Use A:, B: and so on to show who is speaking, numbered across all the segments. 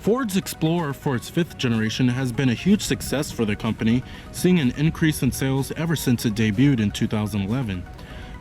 A: Ford's Explorer for its 5th generation has been a huge success for the company, seeing an increase in sales ever since it debuted in 2011.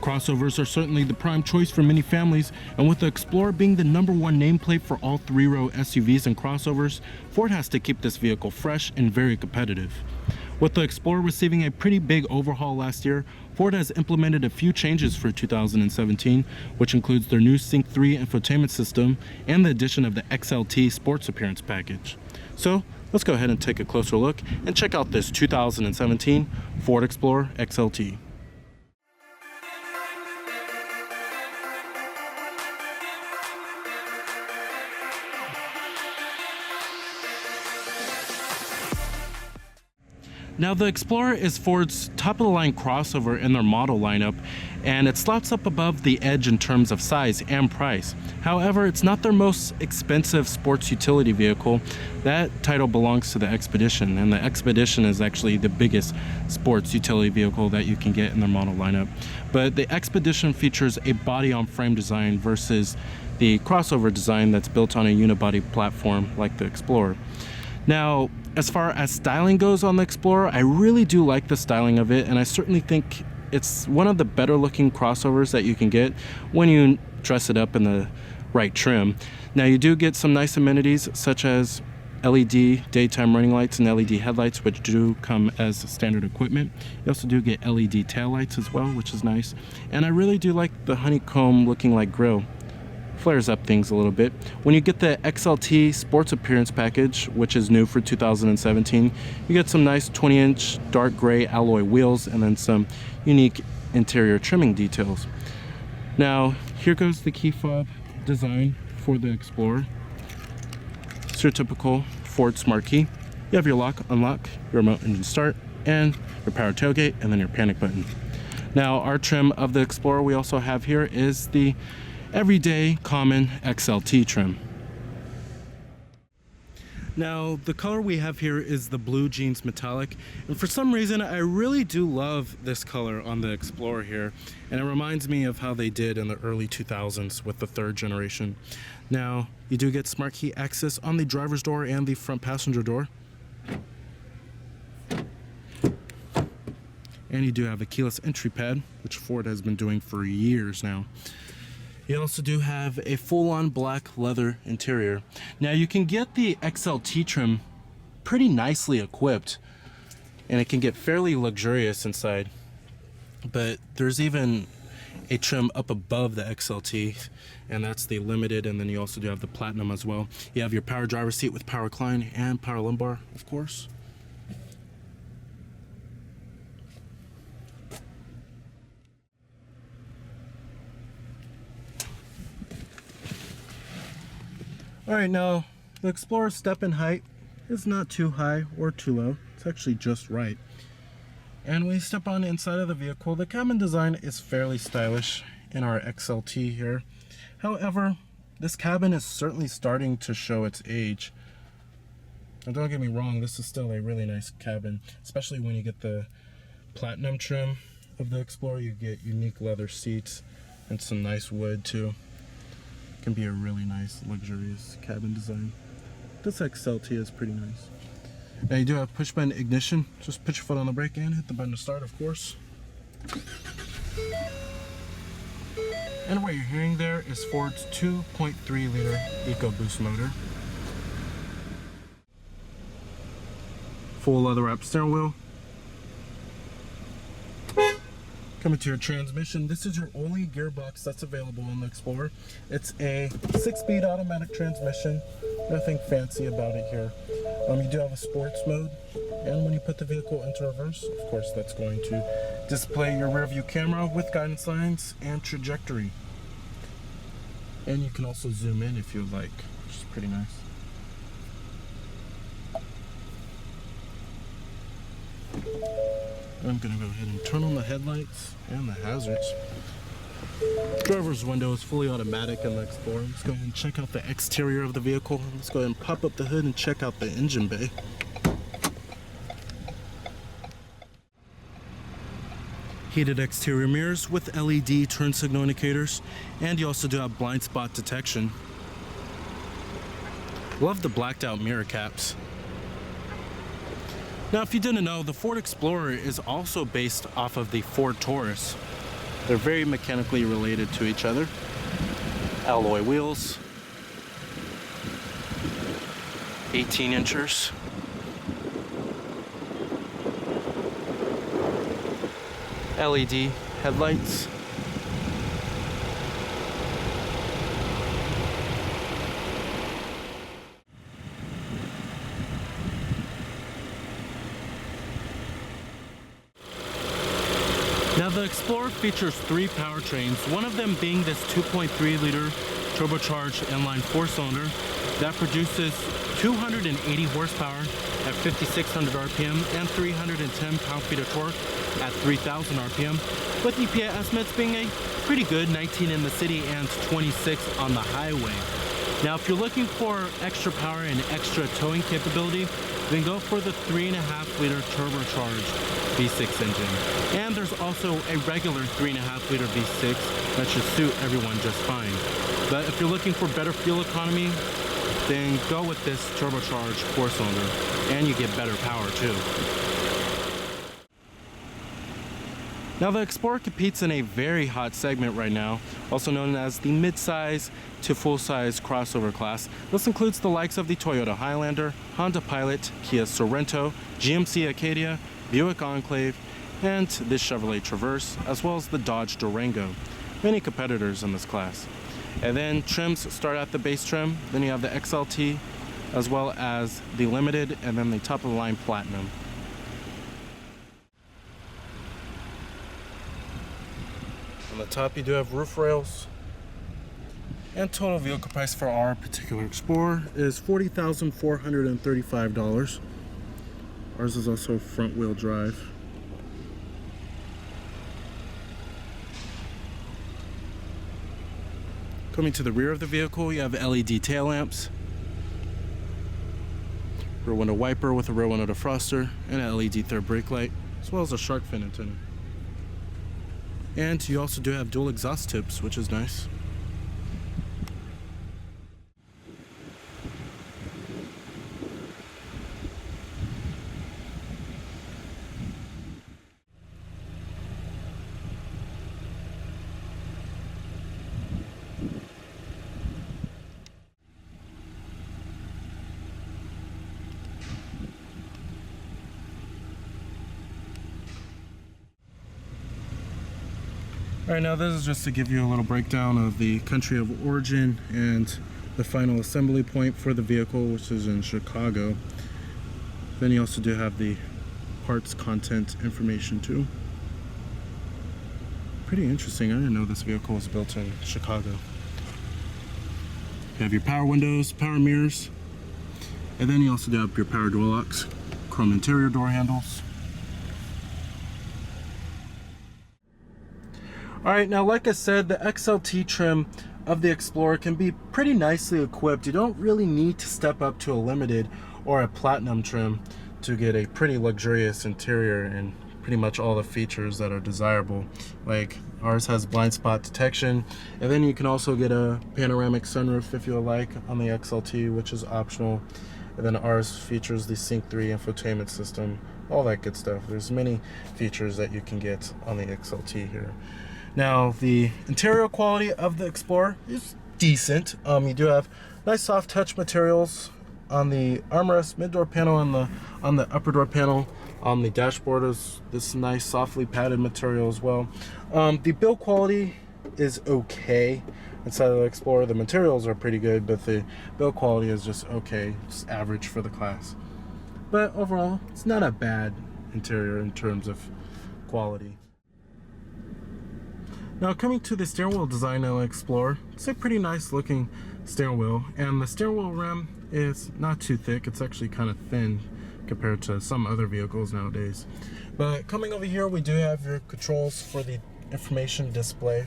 A: Crossovers are certainly the prime choice for many families, and with the Explorer being the #1 nameplate for all 3-row SUVs and crossovers, Ford has to keep this vehicle fresh and very competitive. With the Explorer receiving a pretty big overhaul last year, Ford has implemented a few changes for 2017, which includes their new Sync 3 infotainment system and the addition of the XLT Sports Appearance package. So let's go ahead and take a closer look and check out this 2017 Ford Explorer XLT. Now, the Explorer is Ford's top-of-the-line crossover in their model lineup, and it slots up above the edge in terms of size and price. However, it's not their most expensive sports utility vehicle. That title belongs to the Expedition, and the Expedition is actually the biggest sports utility vehicle that you can get in their model lineup. But the Expedition features a body-on-frame design versus the crossover design that's built on a unibody platform like the Explorer. Now, as far as styling goes on the Explorer, I really do like the styling of it, and I certainly think it's one of the better looking crossovers that you can get when you dress it up in the right trim. Now, you do get some nice amenities such as LED daytime running lights and LED headlights, which do come as standard equipment. You also do get LED taillights as well, which is nice. And I really do like the honeycomb looking like grille. Flares up things a little bit. When you get the XLT Sports Appearance package, which is new for 2017, you get some nice 20-inch dark gray alloy wheels and then some unique interior trimming details. Now, here goes the key fob design for the Explorer. It's your typical Ford Smart Key. You have your lock, unlock, your remote engine start, and your power tailgate, and then your panic button. Now, our trim of the Explorer we also have here is the everyday common XLT trim. Now, the color we have here is the blue jeans metallic, and for some reason I really do love this color on the Explorer here, and it reminds me of how they did in the early 2000s with the 3rd generation. Now, you do get smart key access on the driver's door and the front passenger door, and you do have a keyless entry pad, which Ford has been doing for years now. You also do have a full-on black leather interior. Now, you can get the XLT trim pretty nicely equipped, and it can get fairly luxurious inside. But there's even a trim up above the XLT, and that's the limited, and then you also do have the platinum as well. You have your power driver's seat with power recline and power lumbar, of course. Alright, now the Explorer's step-in height is not too high or too low. It's actually just right. And when you step on the inside of the vehicle, the cabin design is fairly stylish in our XLT here. However, this cabin is certainly starting to show its age. And don't get me wrong, this is still a really nice cabin, especially when you get the platinum trim of the Explorer. You get unique leather seats and some nice wood too. Can be a really nice luxurious cabin design. This XLT is pretty nice. Now, you do have push button ignition. Just put your foot on the brake and hit the button to start, of course. And what you're hearing there is Ford's 2.3 liter Ecoboost motor. Full leather wrapped steering wheel. Coming to your transmission, this is your only gearbox that's available on the Explorer. It's a 6-speed automatic transmission. Nothing fancy about it here. You do have a sports mode, and when you put the vehicle into reverse, of course, that's going to display your rear view camera with guidance lines and trajectory. And you can also zoom in if you would like, which is pretty nice. I'm gonna go ahead and turn on the headlights and the hazards. Driver's window is fully automatic in the Explorer. Let's go ahead and check out the exterior of the vehicle. Let's go ahead and pop up the hood and check out the engine bay. Heated exterior mirrors with LED turn signal indicators, and you also do have blind spot detection. Love the blacked out mirror caps. Now, if you didn't know, the Ford Explorer is also based off of the Ford Taurus. They're very mechanically related to each other. Alloy wheels, 18 inchers. LED headlights. Now the Explorer features 3 powertrains, one of them being this 2.3 liter turbocharged inline 4-cylinder that produces 280 horsepower at 5,600 RPM and 310 pound-feet of torque at 3,000 RPM, with EPA estimates being a pretty good 19 in the city and 26 on the highway. Now, if you're looking for extra power and extra towing capability, then go for the 3.5 liter turbocharged V6 engine. And there's also a regular 3.5 liter V6 that should suit everyone just fine. But if you're looking for better fuel economy, then go with this turbocharged 4-cylinder, and you get better power too. Now the Explorer competes in a very hot segment right now, also known as the mid-size to full-size crossover class. This includes the likes of the Toyota Highlander, Honda Pilot, Kia Sorento, GMC Acadia, Buick Enclave, and this Chevrolet Traverse, as well as the Dodge Durango. Many competitors in this class. And then trims start at the base trim, then you have the XLT, as well as the Limited, and then the top-of-the-line Platinum. On the top you do have roof rails, and total vehicle price for our particular Explorer is $40,435. Ours is also front wheel drive. Coming to the rear of the vehicle, you have LED tail lamps, rear window wiper with a rear window defroster, and an LED third brake light, as well as a shark fin antenna. And you also do have dual exhaust tips, which is nice. Alright, now this is just to give you a little breakdown of the country of origin and the final assembly point for the vehicle, which is in Chicago. Then you also do have the parts content information too. Pretty interesting. I didn't know this vehicle was built in Chicago. You have your power windows, power mirrors, and then you also do have your power door locks, chrome interior door handles. Alright, now like I said, the XLT trim of the Explorer can be pretty nicely equipped. You don't really need to step up to a Limited or a Platinum trim to get a pretty luxurious interior and pretty much all the features that are desirable. Like ours has blind spot detection, and then you can also get a panoramic sunroof if you like on the XLT, which is optional. And then ours features the Sync 3 infotainment system, all that good stuff. There's many features that you can get on the XLT here. Now, the interior quality of the Explorer is decent. You do have nice soft touch materials on the armrest, mid-door panel, and on the upper door panel. On the dashboard is this nice softly padded material as well. The build quality is okay inside of the Explorer. The materials are pretty good, but the build quality is just okay, just average for the class. But overall, it's not a bad interior in terms of quality. Now coming to the steering wheel design of the Explorer, it's a pretty nice looking steering wheel, and the steering wheel rim is not too thick. It's actually kind of thin compared to some other vehicles nowadays. But coming over here, we do have your controls for the information display,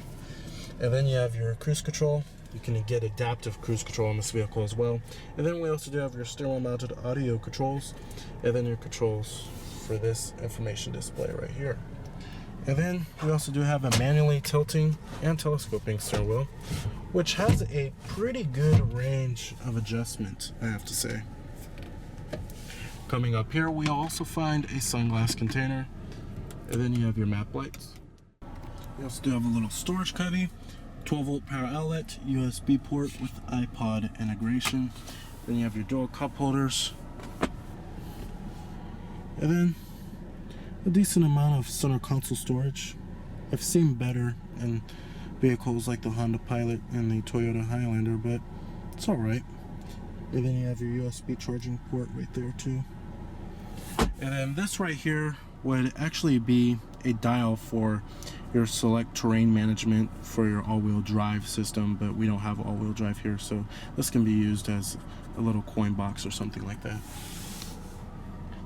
A: and then you have your cruise control. You can get adaptive cruise control on this vehicle as well. And then we also do have your steering wheel mounted audio controls, and then your controls for this information display right here. And then we also do have a manually tilting and telescoping steering wheel, which has a pretty good range of adjustment, I have to say. Coming up here, we also find a sunglass container, and then you have your map lights. You also do have a little storage cubby, 12-volt power outlet, USB port with iPod integration. Then you have your dual cup holders, and then a decent amount of center console storage. I've seen better in vehicles like the Honda Pilot and the Toyota Highlander, but it's alright. And then you have your USB charging port right there too. And then this right here would actually be a dial for your select terrain management for your all-wheel drive system, but we don't have all-wheel drive here, so this can be used as a little coin box or something like that.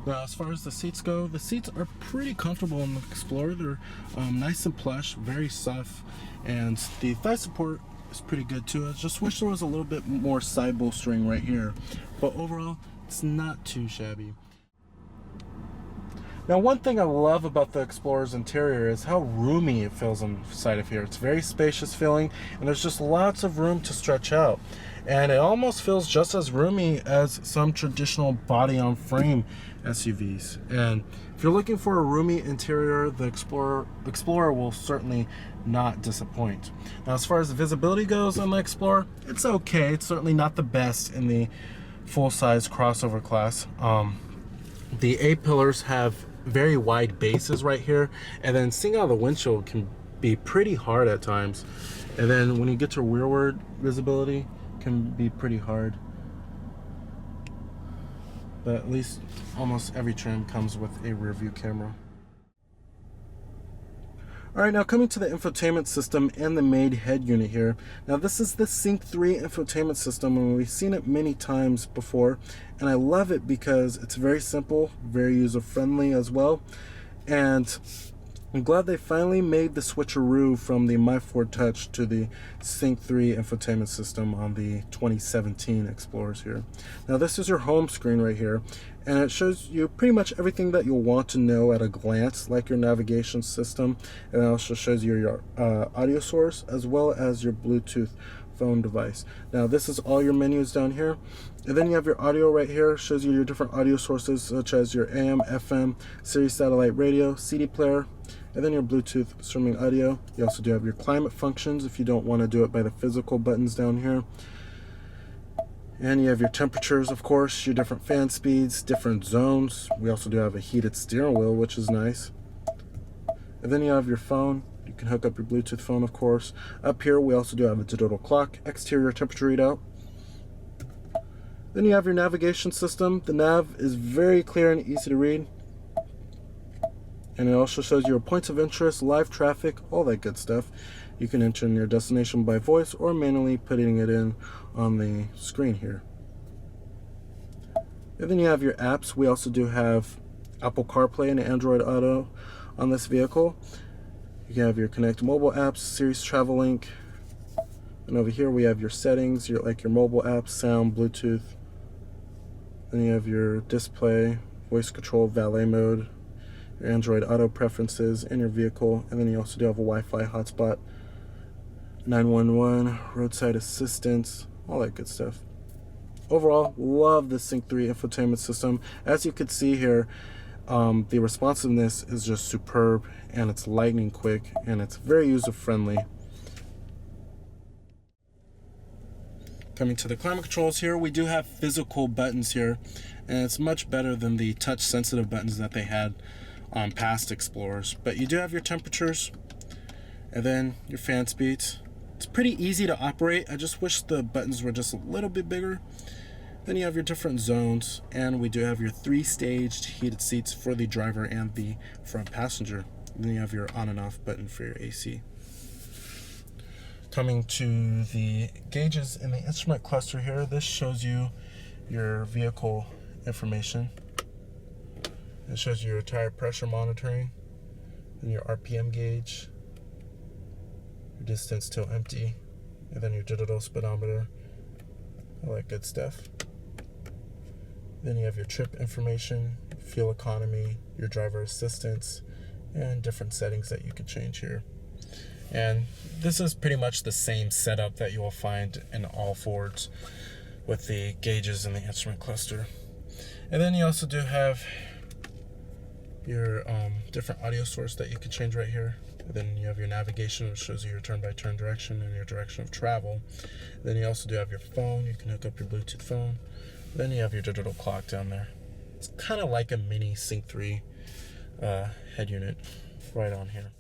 A: Now, as far as the seats go, the seats are pretty comfortable in the Explorer. They're nice and plush, very soft, and the thigh support is pretty good too. I just wish there was a little bit more side bolstering right here, but overall, it's not too shabby. Now, one thing I love about the Explorer's interior is how roomy it feels inside of here. It's very spacious feeling, and there's just lots of room to stretch out. And it almost feels just as roomy as some traditional body-on-frame SUVs. And if you're looking for a roomy interior, the Explorer will certainly not disappoint. Now, as far as the visibility goes on the Explorer, it's okay. It's certainly not the best in the full-size crossover class. The A-pillars have very wide bases right here, and then seeing out of the windshield can be pretty hard at times. And then when you get to rearward visibility, can be pretty hard. But at least almost every trim comes with a rear view camera. Alright, now coming to the infotainment system and the main head unit here. Now this is the Sync 3 infotainment system, and we've seen it many times before, and I love it because it's very simple, very user friendly as well, and I'm glad they finally made the switcheroo from the My Ford Touch to the Sync 3 infotainment system on the 2017 Explorers here. Now this is your home screen right here, and it shows you pretty much everything that you'll want to know at a glance, like your navigation system, and it also shows you your audio source as well as your Bluetooth phone device. Now this is all your menus down here, and then you have your audio right here. Shows you your different audio sources such as your AM, FM, Sirius satellite radio, CD player, and then your Bluetooth streaming audio. You also do have your climate functions if you don't want to do it by the physical buttons down here. And you have your temperatures, of course, your different fan speeds, different zones. We also do have a heated steering wheel, which is nice. And then you have your phone. You can hook up your Bluetooth phone, of course. Up here, we also do have a digital clock, exterior temperature readout. Then you have your navigation system. The nav is very clear and easy to read. And it also shows your points of interest, live traffic, all that good stuff. You can enter in your destination by voice or manually putting it in on the screen here. And then you have your apps. We also do have Apple CarPlay and Android Auto on this vehicle. You have your Connect mobile apps, Sirius Travel Link, and over here we have your settings, like your mobile apps, sound, Bluetooth. Then you have your display, voice control, valet mode, your Android Auto preferences, and your vehicle. And then you also do have a Wi-Fi hotspot, 911, roadside assistance, all that good stuff. Overall, love the Sync 3 infotainment system. As you can see here, the responsiveness is just superb, and it's lightning quick, and it's very user friendly. Coming to the climate controls here, we do have physical buttons here, and it's much better than the touch sensitive buttons that they had on past Explorers. But you do have your temperatures, and then your fan speeds. It's pretty easy to operate. I just wish the buttons were just a little bit bigger. Then you have your different zones, and we do have your 3-staged heated seats for the driver and the front passenger. And then you have your on and off button for your AC. Coming to the gauges in the instrument cluster here, this shows you your vehicle information. It shows you your tire pressure monitoring, and your RPM gauge, your distance till empty, and then your digital speedometer, all that good stuff. Then you have your trip information, fuel economy, your driver assistance, and different settings that you can change here. And this is pretty much the same setup that you will find in all Fords with the gauges and the instrument cluster. And then you also do have your different audio source that you can change right here. And then you have your navigation, which shows you your turn-by-turn direction and your direction of travel. Then you also do have your phone. You can hook up your Bluetooth phone. Then you have your digital clock down there. It's kind of like a mini Sync 3 head unit right on here.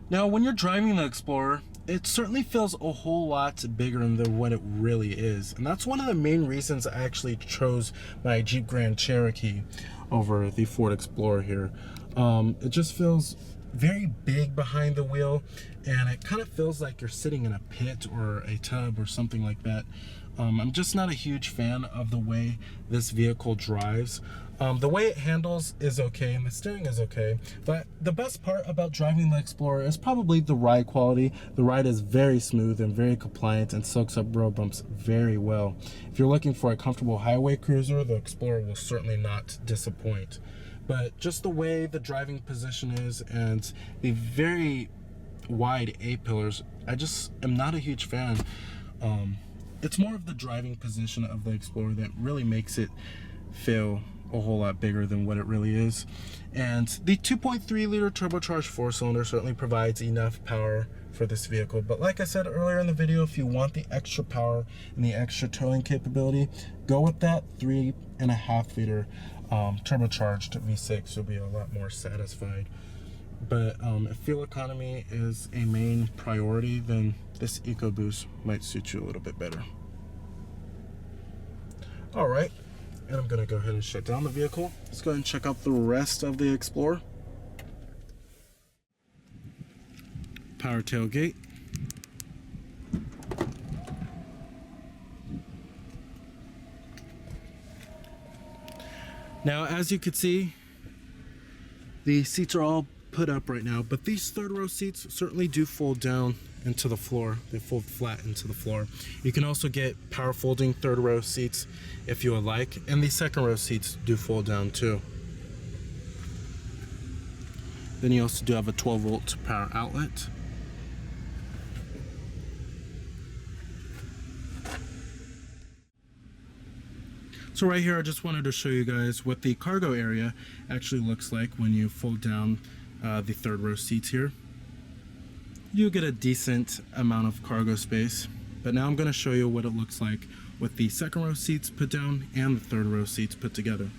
A: Now, when you're driving the Explorer, it certainly feels a whole lot bigger than what it really is. And that's one of the main reasons I actually chose my Jeep Grand Cherokee over the Ford Explorer here. It just feels very big behind the wheel, and it kind of feels like you're sitting in a pit or a tub or something like that. I'm just not a huge fan of the way this vehicle drives. The way it handles is okay, and the steering is okay, but the best part about driving the Explorer is probably the ride quality. The ride is very smooth and very compliant and soaks up road bumps very well. If you're looking for a comfortable highway cruiser, the Explorer will certainly not disappoint. But just the way the driving position is and the very wide A-pillars, I just am not a huge fan. It's more of the driving position of the Explorer that really makes it feel a whole lot bigger than what it really is. And the 2.3 liter turbocharged 4-cylinder certainly provides enough power for this vehicle. But like I said earlier in the video, if you want the extra power and the extra towing capability, go with that 3.5 liter turbocharged V6. You'll be a lot more satisfied. But if fuel economy is a main priority, then this Ecoboost might suit you a little bit better. All right, and I'm gonna go ahead and shut down the vehicle. Let's go ahead and check out the rest of the Explorer. Power tailgate. Now, as you can see, the seats are all put up right now, but these third row seats certainly do fold down into the floor. They fold flat into the floor. You can also get power folding third row seats if you would like, and the second row seats do fold down too. Then you also do have a 12-volt power outlet. So right here, I just wanted to show you guys what the cargo area actually looks like when you fold down the third row seats here. You get a decent amount of cargo space, but now I'm going to show you what it looks like with the second row seats put down and the third row seats put together.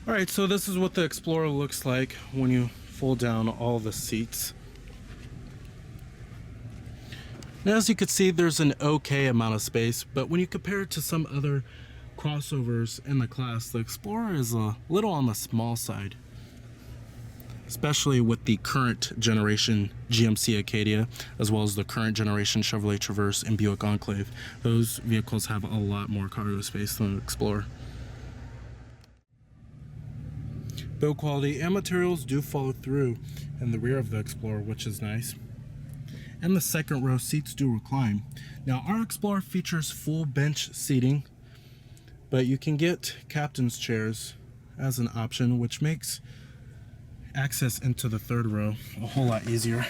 A: Alright, so this is what the Explorer looks like when you fold down all the seats. Now, as you can see, there's an okay amount of space, but when you compare it to some other crossovers in the class, the Explorer is a little on the small side, especially with the current generation GMC Acadia, as well as the current generation Chevrolet Traverse and Buick Enclave. Those vehicles have a lot more cargo space than the Explorer. Build quality and materials do follow through in the rear of the Explorer, which is nice. And the second row seats do recline. Now, our Explorer features full bench seating, but you can get captain's chairs as an option, which makes access into the third row a whole lot easier.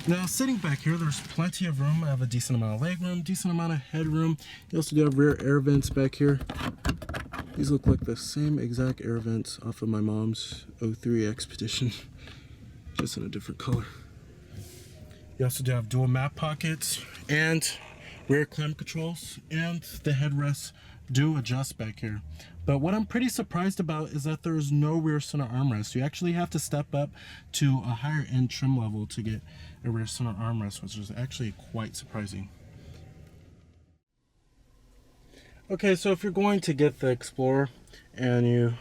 A: Now, sitting back here, there's plenty of room. I have a decent amount of leg room, decent amount of headroom. You also do have rear air vents back here. These look like the same exact air vents off of my mom's 03 Expedition, just in a different color. You also do have dual map pockets and rear climate controls, and the headrests do adjust back here. But what I'm pretty surprised about is that there is no rear center armrest. You actually have to step up to a higher end trim level to get a rear center armrest, which is actually quite surprising. Okay, so if you're going to get the Explorer and you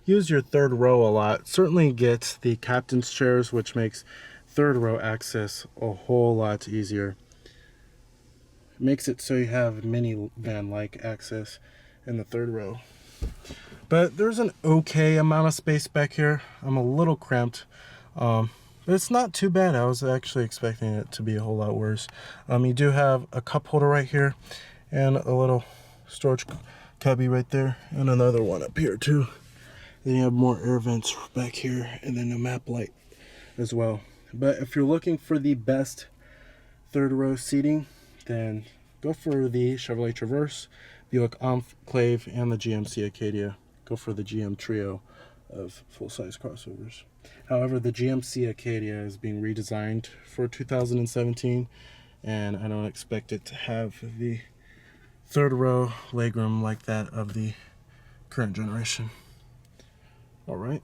A: use your third row a lot, certainly get the captain's chairs, which makes third row access a whole lot easier. It makes it so you have minivan-like access in the third row. But there's an okay amount of space back here. I'm a little cramped, but it's not too bad. I was actually expecting it to be a whole lot worse. You do have a cup holder right here and a little storage cubby right there, and another one up here too. Then you have more air vents back here, and then a map light as well. But if you're looking for the best third row seating, then go for the Chevrolet Traverse, Buick Enclave, and the GMC Acadia. Go for the GM trio of full-size crossovers. However, the GMC Acadia is being redesigned for 2017, and I don't expect it to have the third row legroom like that of the current generation. All right.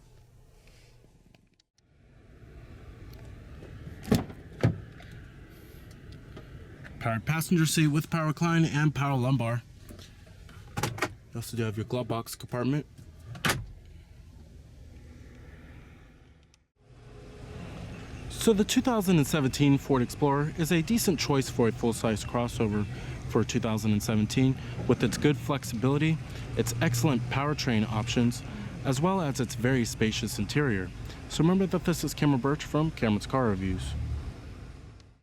A: Powered passenger seat with power recline and power lumbar. You also do have your glove box compartment. So the 2017 Ford Explorer is a decent choice for a full-size crossover for 2017 with its good flexibility, its excellent powertrain options, as well as its very spacious interior. So remember that this is Cameron Birch from Cameron's Car Reviews.